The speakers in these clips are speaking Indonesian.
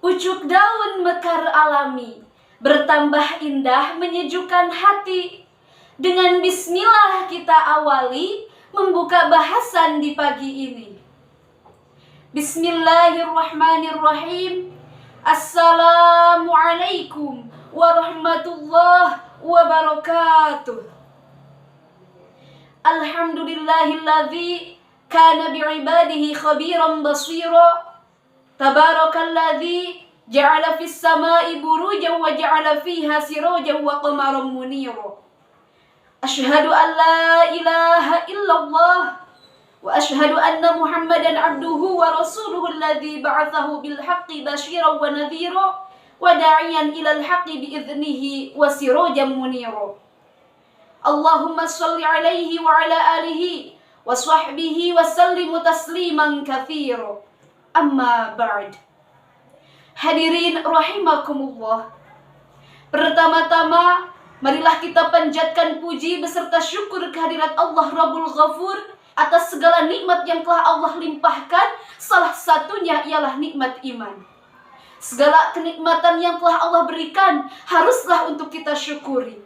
Pucuk daun mekar alami, bertambah indah menyejukkan hati. Dengan bismillah kita awali, membuka bahasan di pagi ini. Bismillahirrahmanirrahim. Assalamualaikum warahmatullahi wabarakatuh. Alhamdulillahilladzi kana bi'ibadihi khabiran basira. Tabarakalladzi ja'ala fis sama'i burujan wa ja'ala fiha sirajan wa qamaran munira. Asyhadu an la ilaha illallah wa asyhadu anna Muhammadan abduhu wa rasuluhu alladzi ba'athahu bil haqqi basyiran wa nadhira wa da'iyan ilal haqqi bi idznihi wa sirajan munira. Allahumma shalli alaihi wa ala alihi wa sahbihi wa sallim tasliman katsira. Amma ba'd. Hadirin rahimakumullah. Pertama-tama, marilah kita panjatkan puji beserta syukur kehadirat Allah Rabbul Ghafur atas segala nikmat yang telah Allah limpahkan. Salah satunya ialah nikmat iman. Segala kenikmatan yang telah Allah berikan haruslah untuk kita syukuri.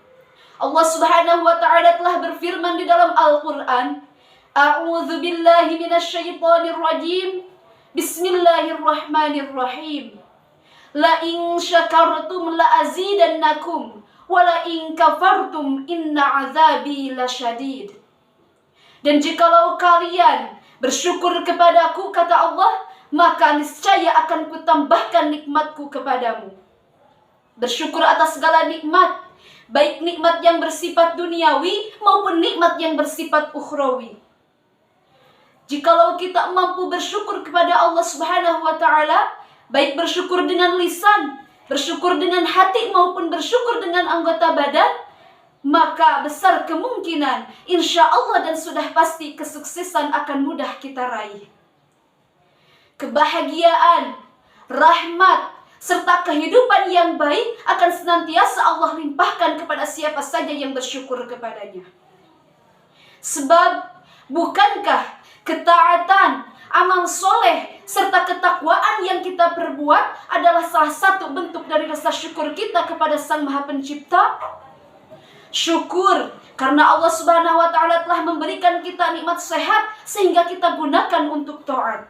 Allah Subhanahu wa ta'ala telah berfirman di dalam Al-Qur'an, A'udzu billahi minasyaitonir rajim. Bismillahirrahmanirrahim. La in syakartum la azidannakum wa la in kafartum inna azabi lasyadid. Dan jikalau kalian bersyukur kepadaku, kata Allah, maka niscaya akan kutambahkan nikmatku kepadamu. Bersyukur atas segala nikmat, baik nikmat yang bersifat duniawi maupun nikmat yang bersifat ukhrawi. Jikalau kita mampu bersyukur kepada Allah Subhanahu wa ta'ala, baik bersyukur dengan lisan, bersyukur dengan hati maupun bersyukur dengan anggota badan, maka besar kemungkinan insya Allah dan sudah pasti kesuksesan akan mudah kita raih. Kebahagiaan, rahmat, serta kehidupan yang baik akan senantiasa Allah limpahkan kepada siapa saja yang bersyukur kepadanya. Sebab bukankah ketaatan, amal soleh, serta ketakwaan yang kita perbuat adalah salah satu bentuk dari rasa syukur kita kepada Sang Maha Pencipta? Syukur karena Allah Subhanahu wa ta'ala telah memberikan kita nikmat sehat sehingga kita gunakan untuk taat.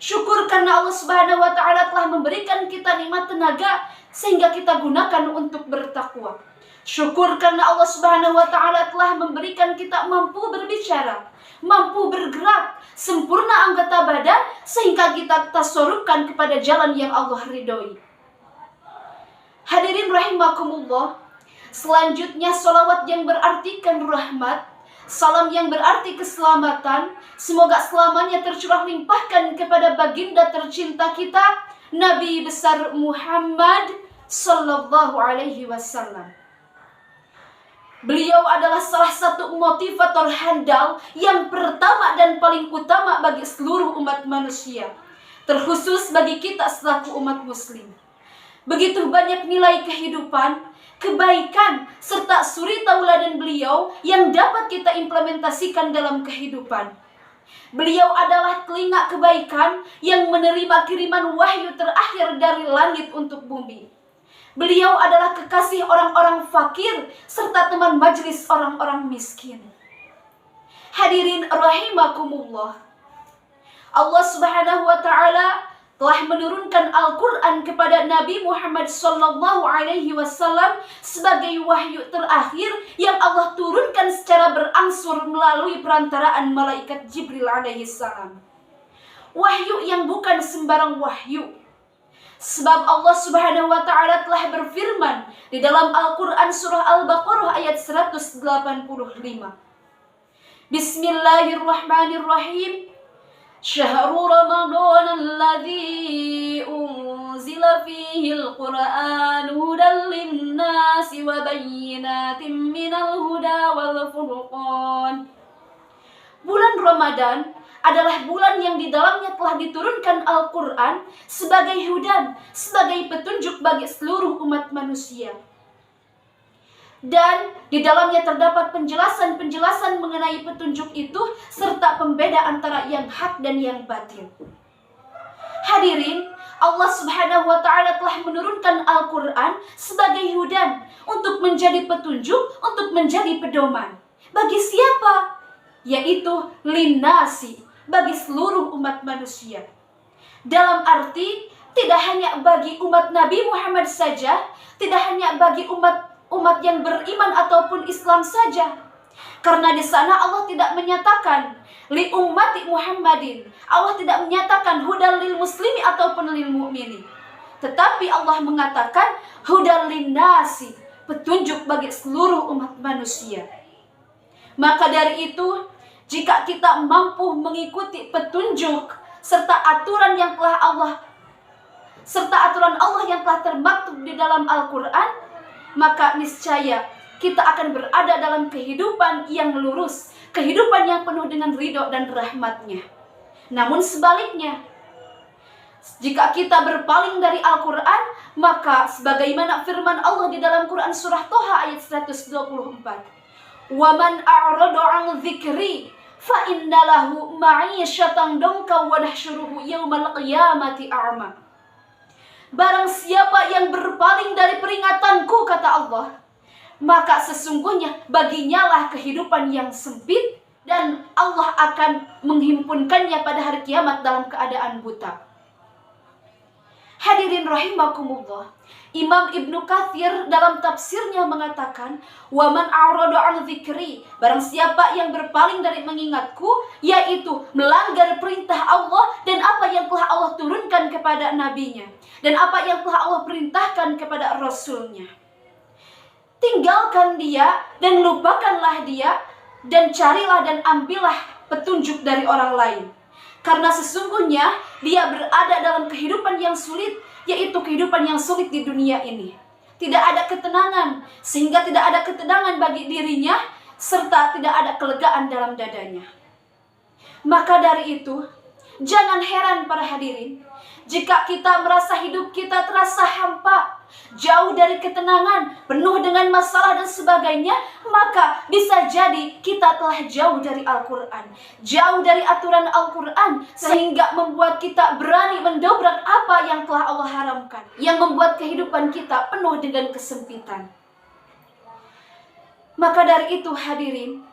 Syukur karena Allah Subhanahu wa ta'ala telah memberikan kita nikmat tenaga sehingga kita gunakan untuk bertakwa. Syukur karena Allah Subhanahu wa ta'ala telah memberikan kita mampu berbicara, mampu bergerak, sempurna anggota badan sehingga kita tasorupkan kepada jalan yang Allah ridhoi. Hadirin rahimakumullah. Selanjutnya salawat yang berartikan rahmat, salam yang berarti keselamatan, semoga selamanya tercurah limpahkan kepada baginda tercinta kita, Nabi besar Muhammad sallallahu alaihi wasallam. Beliau adalah salah satu motivator handal yang pertama dan paling utama bagi seluruh umat manusia, terkhusus bagi kita selaku umat muslim. Begitu banyak nilai kehidupan, kebaikan, serta suri tauladan beliau yang dapat kita implementasikan dalam kehidupan. Beliau adalah telinga kebaikan yang menerima kiriman wahyu terakhir dari langit untuk bumi. Beliau adalah kekasih orang-orang fakir serta teman majelis orang-orang miskin. Hadirin rahimakumullah. Allah Subhanahu wa ta'ala telah menurunkan Al-Quran kepada Nabi Muhammad sallallahu alaihi wasallam sebagai wahyu terakhir yang Allah turunkan secara berangsur melalui perantaraan malaikat Jibril alaihi salam. Wahyu yang bukan sembarang wahyu. Sebab Allah Subhanahu wa ta'ala telah berfirman di dalam Al-Quran surah Al-Baqarah ayat 185. Bismillahirrahmanirrahim. Syahrul Ramadan alladzi unzila fihi al-Qur'an hudan lin-nasi wa bayyinatin minal huda wal furqan. Bulan Ramadan adalah bulan yang di dalamnya telah diturunkan Al-Quran sebagai hudan, sebagai petunjuk bagi seluruh umat manusia. Dan di dalamnya terdapat penjelasan-penjelasan mengenai petunjuk itu serta pembeda antara yang hak dan yang batil. Hadirin, Allah Subhanahu wa Ta'ala telah menurunkan Al-Quran sebagai hudan, untuk menjadi petunjuk, untuk menjadi pedoman. Bagi siapa? Yaitu linnasi, bagi seluruh umat manusia. Dalam arti tidak hanya bagi umat Nabi Muhammad saja, tidak hanya bagi umat yang beriman ataupun Islam saja. Karena di sana Allah tidak menyatakan li ummati Muhammadin. Allah tidak menyatakan hudal lil muslimi ataupun lil mu'mini. Tetapi Allah mengatakan hudal lin nasi, petunjuk bagi seluruh umat manusia. Maka dari itu, jika kita mampu mengikuti petunjuk serta aturan Allah yang telah termaktub di dalam Al-Quran, maka niscaya kita akan berada dalam kehidupan yang lurus, kehidupan yang penuh dengan ridho dan rahmatnya. Namun sebaliknya, jika kita berpaling dari Al-Quran, maka sebagaimana firman Allah di dalam Quran surah Toha ayat 124, وَمَنْ أَعْرَضَ عَنْ ذِكْرِي فَإِنَّ لَهُ مَعِيشَةً ضَنْكًا وَنَحْشُرُهُ يَوْمَ الْقِيَامَةِ أَعْمَى. Barang siapa yang berpaling dari peringatanku, kata Allah, maka sesungguhnya baginya lah kehidupan yang sempit, dan Allah akan menghimpunkannya pada hari kiamat dalam keadaan buta. Hadirin rahimakumullah, Imam Ibnu Katsir dalam tafsirnya mengatakan, "Waman a'rada 'an dzikri", barang siapa yang berpaling dari mengingatku, yaitu melanggar perintah Allah dan apa yang telah Allah turunkan kepada nabinya, dan apa yang telah Allah perintahkan kepada rasulnya. Tinggalkan dia dan lupakanlah dia, dan carilah dan ambillah petunjuk dari orang lain. Karena sesungguhnya dia berada dalam kehidupan yang sulit, yaitu kehidupan yang sulit di dunia ini. Tidak ada ketenangan, sehingga tidak ada ketenangan bagi dirinya, serta tidak ada kelegaan dalam dadanya. Maka dari itu, jangan heran para hadirin, jika kita merasa hidup kita terasa hampa, jauh dari ketenangan, penuh dengan masalah dan sebagainya, maka bisa jadi kita telah jauh dari Al-Quran, jauh dari aturan Al-Quran, sehingga membuat kita berani mendobrak apa yang telah Allah haramkan, yang membuat kehidupan kita penuh dengan kesempitan. Maka dari itu hadirin,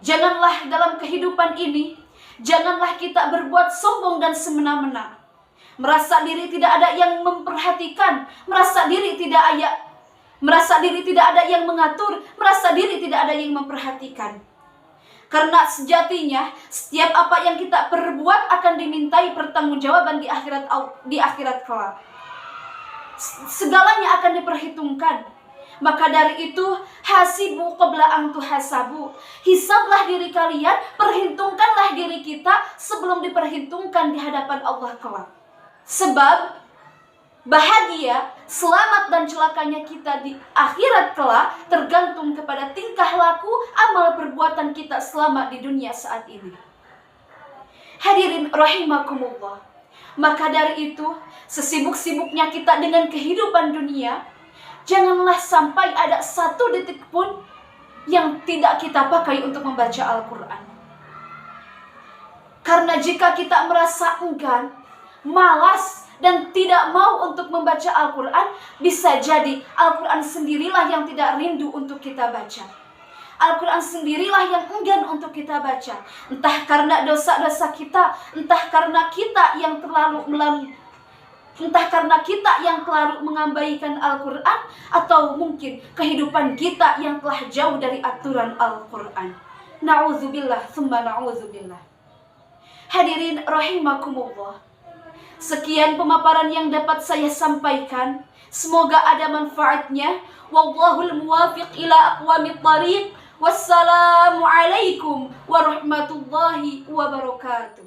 janganlah dalam kehidupan ini, janganlah kita berbuat sombong dan semena-mena, merasa diri tidak ada yang memperhatikan, merasa diri tidak ada yang mengatur, merasa diri tidak ada yang memperhatikan. Karena sejatinya setiap apa yang kita perbuat akan dimintai pertanggungjawaban di akhirat kelak. Segalanya akan diperhitungkan. Maka dari itu, hasibu qabla an tuhasabu. Hisablah diri kalian, perhitungkanlah diri kita sebelum diperhitungkan di hadapan Allah kelak. Sebab bahagia, selamat dan celakanya kita di akhirat kelak tergantung kepada tingkah laku, amal perbuatan kita selama di dunia saat ini. Hadirin rahimakumullah. Maka dari itu, sesibuk-sibuknya kita dengan kehidupan dunia, janganlah sampai ada satu detik pun yang tidak kita pakai untuk membaca Al-Quran. Karena jika kita merasa enggan, malas, dan tidak mau untuk membaca Al-Quran, bisa jadi Al-Quran sendirilah yang tidak rindu untuk kita baca. Al-Quran sendirilah yang enggan untuk kita baca. Entah karena dosa-dosa kita, entah karena kita yang terlalu mengabaikan Al-Quran, atau mungkin kehidupan kita yang telah jauh dari aturan Al-Quran. Na'udzubillah, tsumma na'udzubillah. Hadirin rahimakumullah, sekian pemaparan yang dapat saya sampaikan. Semoga ada manfaatnya. Wallahul muwafiq ila aqwamit thariq. Wassalamualaikum warahmatullahi wabarakatuh.